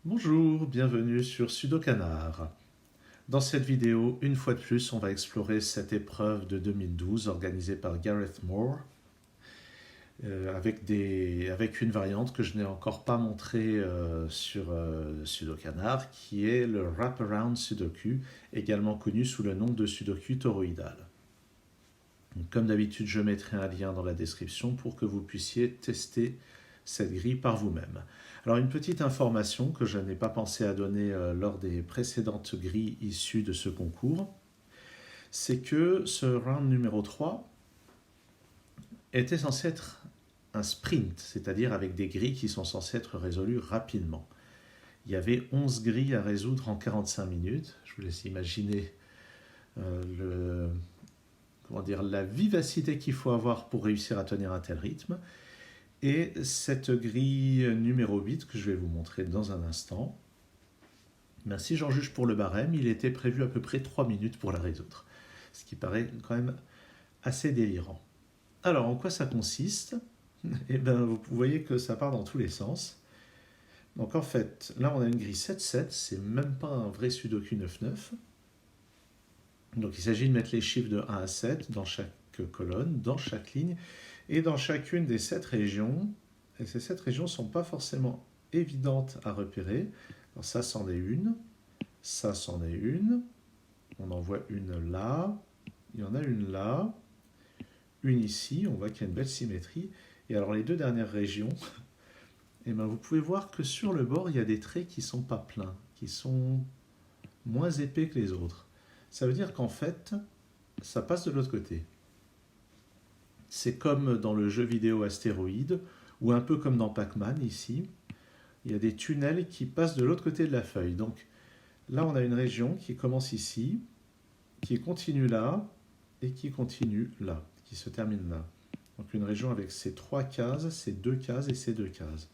Bonjour, bienvenue sur Sudokanar. Dans cette vidéo, une fois de plus, on va explorer cette épreuve de 2012 organisée par Gareth Moore avec une variante que je n'ai encore pas montrée sur Sudokanar qui est le Wraparound Sudoku, également connu sous le nom de Sudoku toroïdal. Donc, comme d'habitude, je mettrai un lien dans la description pour que vous puissiez tester cette grille par vous-même. Alors une petite information que je n'ai pas pensé à donner lors des précédentes grilles issues de ce concours, c'est que ce round numéro 3 était censé être un sprint, c'est-à-dire avec des grilles qui sont censées être résolues rapidement. Il y avait 11 grilles à résoudre en 45 minutes. Je vous laisse imaginer la vivacité qu'il faut avoir pour réussir à tenir un tel rythme. Et cette grille numéro 8 que je vais vous montrer dans un instant, si j'en juge pour le barème, il était prévu à peu près 3 minutes pour la résoudre. Ce qui paraît quand même assez délirant. Alors, en quoi ça consiste ? Vous voyez que ça part dans tous les sens. Donc en fait, là on a une grille 7-7, c'est même pas un vrai Sudoku 9-9. Donc il s'agit de mettre les chiffres de 1 à 7 dans chaque colonne, dans chaque ligne, et dans chacune des 7 régions. Et ces 7 régions ne sont pas forcément évidentes à repérer. Alors ça, c'en est une. Ça, c'en est une. On en voit une là. Il y en a une là. Une ici. On voit qu'il y a une belle symétrie. Et alors les deux dernières régions, vous pouvez voir que sur le bord, il y a des traits qui ne sont pas pleins, qui sont moins épais que les autres. Ça veut dire qu'en fait, ça passe de l'autre côté. C'est comme dans le jeu vidéo Astéroïde, ou un peu comme dans Pac-Man ici. Il y a des tunnels qui passent de l'autre côté de la feuille. Donc là, on a une région qui commence ici, qui continue là, et qui continue là, qui se termine là. Donc une région avec ces 3 cases, ces 2 cases et ces 2 cases.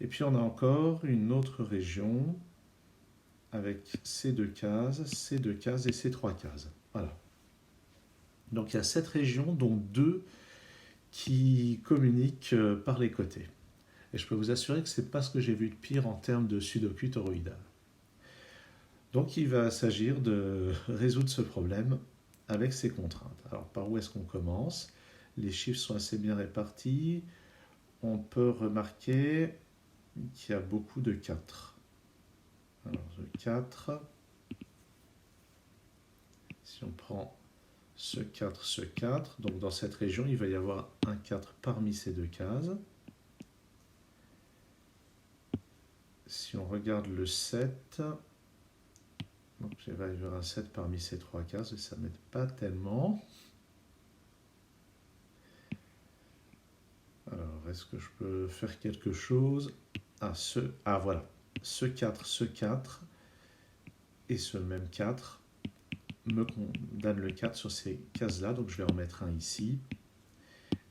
Et puis on a encore une autre région avec ces 2 cases, ces 2 cases et ces 3 cases. Voilà. Donc il y a 7 régions, dont 2 qui communiquent par les côtés. Et je peux vous assurer que ce n'est pas ce que j'ai vu de pire en termes de Sudoku toroïdal. Donc il va s'agir de résoudre ce problème avec ces contraintes. Alors par où est-ce qu'on commence ? Les chiffres sont assez bien répartis. On peut remarquer qu'il y a beaucoup de 4. Alors le 4, si on prend ce 4, donc dans cette région, il va y avoir un 4 parmi ces 2 cases. Si on regarde le 7, donc il va y avoir un 7 parmi ces 3 cases, et ça ne m'aide pas tellement. Alors, est-ce que je peux faire quelque chose ? Voilà. Ce 4 et ce même 4 me donne le 4 sur ces cases-là, donc je vais en mettre un ici.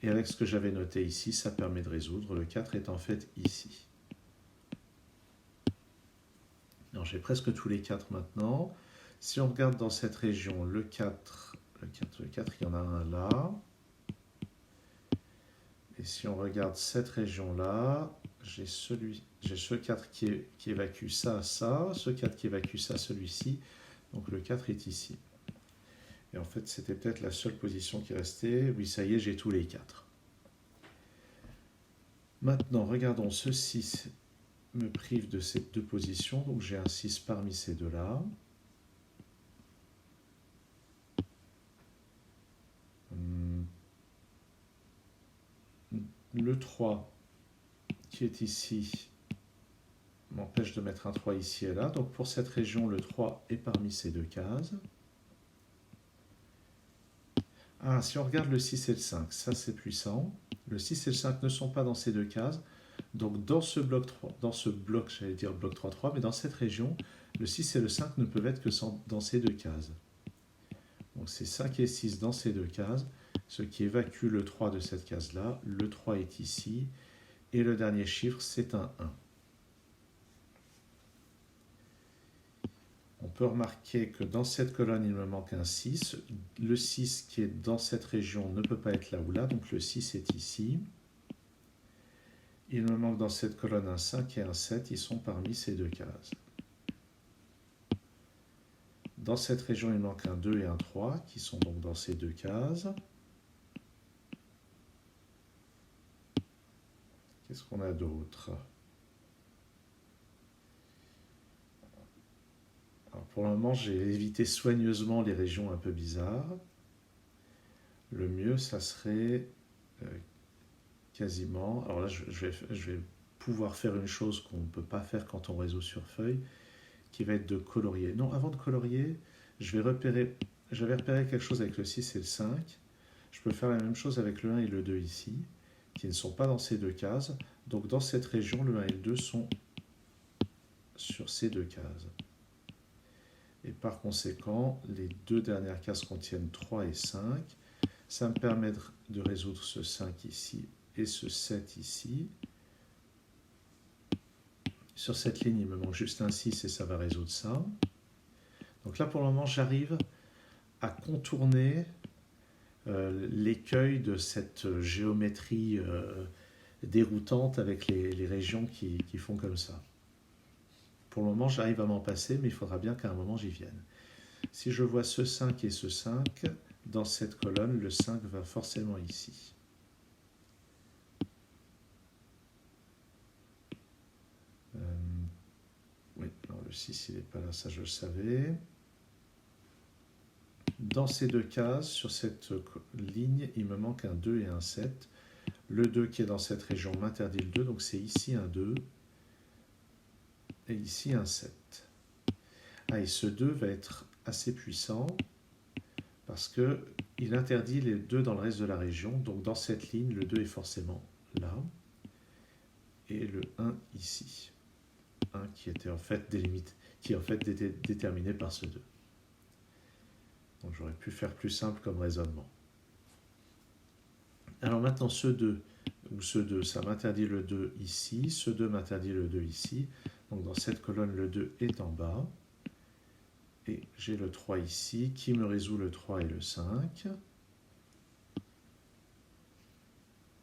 Et avec ce que j'avais noté ici, ça permet de résoudre. Le 4 est en fait ici. Alors j'ai presque tous les 4 maintenant. Si on regarde dans cette région, le 4, il y en a un là. Et si on regarde cette région-là, j'ai ce 4 qui évacue ça, ce 4 qui évacue ça, celui-ci. Donc le 4 est ici. Et en fait, c'était peut-être la seule position qui restait. Oui, ça y est, j'ai tous les 4. Maintenant, regardons, ce 6 me prive de ces 2 positions. Donc j'ai un 6 parmi ces deux-là. Le 3 qui est ici m'empêche de mettre un 3 ici et là. Donc pour cette région, le 3 est parmi ces 2 cases. Si on regarde le 6 et le 5, ça c'est puissant. Le 6 et le 5 ne sont pas dans ces 2 cases. Donc dans ce bloc 3, j'allais dire bloc 3-3, mais dans cette région, le 6 et le 5 ne peuvent être que dans ces 2 cases. Donc c'est 5 et 6 dans ces 2 cases, ce qui évacue le 3 de cette case-là. Le 3 est ici. Et le dernier chiffre, c'est un 1. On peut remarquer que dans cette colonne, il me manque un 6. Le 6 qui est dans cette région ne peut pas être là ou là, donc le 6 est ici. Il me manque dans cette colonne un 5 et un 7, ils sont parmi ces deux cases. Dans cette région, il manque un 2 et un 3, qui sont donc dans ces deux cases. Qu'est-ce qu'on a d'autre? Pour le moment, j'ai évité soigneusement les régions un peu bizarres. Le mieux, ça serait quasiment... Alors là, je vais pouvoir faire une chose qu'on ne peut pas faire quand on résout sur feuille, qui va être de colorier. Non, avant de colorier, j'avais repéré quelque chose avec le 6 et le 5. Je peux faire la même chose avec le 1 et le 2 ici, qui ne sont pas dans ces deux cases. Donc dans cette région, le 1 et le 2 sont sur ces deux cases. Et par conséquent, les deux dernières cases contiennent 3 et 5. Ça me permet de résoudre ce 5 ici et ce 7 ici. Sur cette ligne, il me manque juste un 6 et ça va résoudre ça. Donc là, pour le moment, j'arrive à contourner l'écueil de cette géométrie déroutante avec les régions qui font comme ça. Pour le moment, j'arrive à m'en passer, mais il faudra bien qu'à un moment, j'y vienne. Si je vois ce 5 et ce 5, dans cette colonne, le 5 va forcément ici. Oui, non, le 6, il n'est pas là, ça je le savais. Dans ces deux cases, sur cette ligne, il me manque un 2 et un 7. Le 2 qui est dans cette région m'interdit le 2, donc c'est ici un 2 et ici un 7. Ah, et ce 2 va être assez puissant parce qu'il interdit les 2 dans le reste de la région. Donc dans cette ligne, le 2 est forcément là et le 1 ici. 1 qui était en fait délimité, qui est en fait déterminé par ce 2. Donc j'aurais pu faire plus simple comme raisonnement. Alors maintenant ce 2, ou ce 2, ça m'interdit le 2 ici, ce 2 m'interdit le 2 ici. Donc dans cette colonne, le 2 est en bas. Et j'ai le 3 ici, qui me résout le 3 et le 5.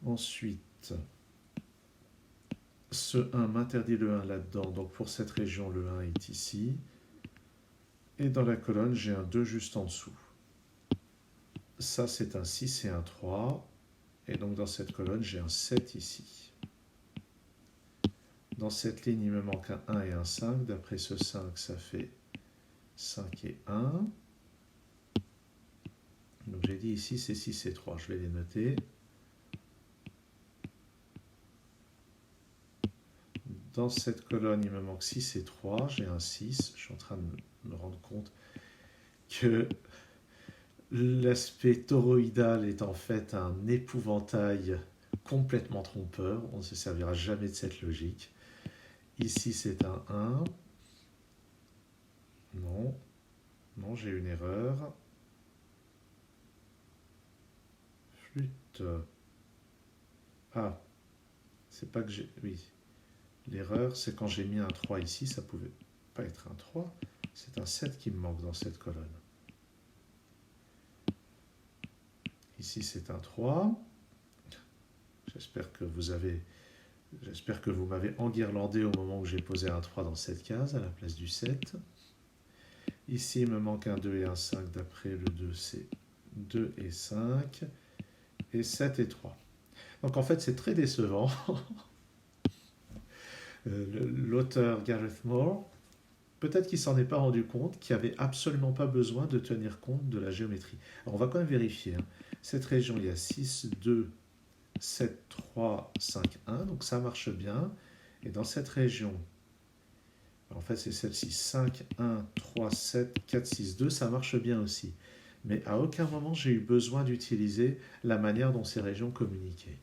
Ensuite, ce 1 m'interdit le 1 là-dedans, donc pour cette région, le 1 est ici. Et dans la colonne, j'ai un 2 juste en dessous. Ça, c'est un 6 et un 3. Et donc dans cette colonne, j'ai un 7 ici. Dans cette ligne, il me manque un 1 et un 5. D'après ce 5, ça fait 5 et 1. Donc j'ai dit ici, c'est 6 et 3. Je vais les noter. Dans cette colonne, il me manque 6 et 3. J'ai un 6. Je suis en train de me rendre compte que l'aspect toroïdal est en fait un épouvantail complètement trompeur. On ne se servira jamais de cette logique. Ici, c'est un 1. Non. Non, j'ai une erreur. Flûte. Ah. C'est pas que j'ai... Oui. L'erreur, c'est quand j'ai mis un 3 ici, ça pouvait pas être un 3. C'est un 7 qui me manque dans cette colonne. Ici, c'est un 3. J'espère que vous m'avez enguirlandé au moment où j'ai posé un 3 dans cette case à la place du 7. Ici, il me manque un 2 et un 5. D'après le 2, c'est 2 et 5. Et 7 et 3. Donc en fait, c'est très décevant. L'auteur Gareth Moore, peut-être qu'il ne s'en est pas rendu compte, qu'il n'y avait absolument pas besoin de tenir compte de la géométrie. Alors on va quand même vérifier. Cette région, il y a 6, 2, 7, 3, 5, 1. Donc ça marche bien. Et dans cette région, en fait c'est celle-ci, 5, 1, 3, 7, 4, 6, 2, ça marche bien aussi. Mais à aucun moment j'ai eu besoin d'utiliser la manière dont ces régions communiquaient.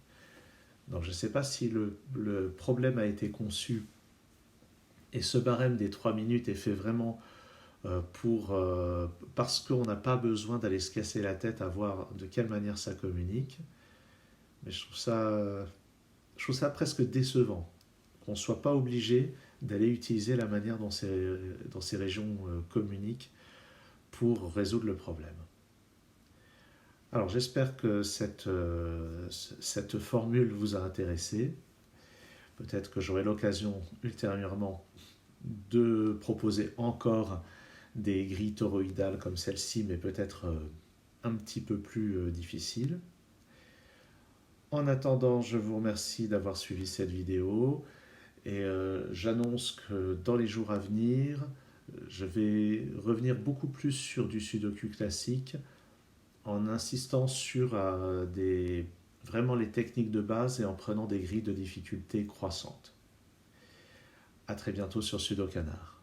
Donc je ne sais pas si le problème a été conçu et ce barème des 3 minutes est fait vraiment parce qu'on n'a pas besoin d'aller se casser la tête à voir de quelle manière ça communique. Mais je trouve ça presque décevant qu'on ne soit pas obligé d'aller utiliser la manière dont ces régions communiquent pour résoudre le problème. Alors j'espère que cette formule vous a intéressé. Peut-être que j'aurai l'occasion ultérieurement de proposer encore des grilles toroïdales comme celle-ci, mais peut-être un petit peu plus difficiles. En attendant, je vous remercie d'avoir suivi cette vidéo et j'annonce que dans les jours à venir, je vais revenir beaucoup plus sur du sudoku classique en insistant sur vraiment les techniques de base et en prenant des grilles de difficulté croissantes. À très bientôt sur Sudokanar.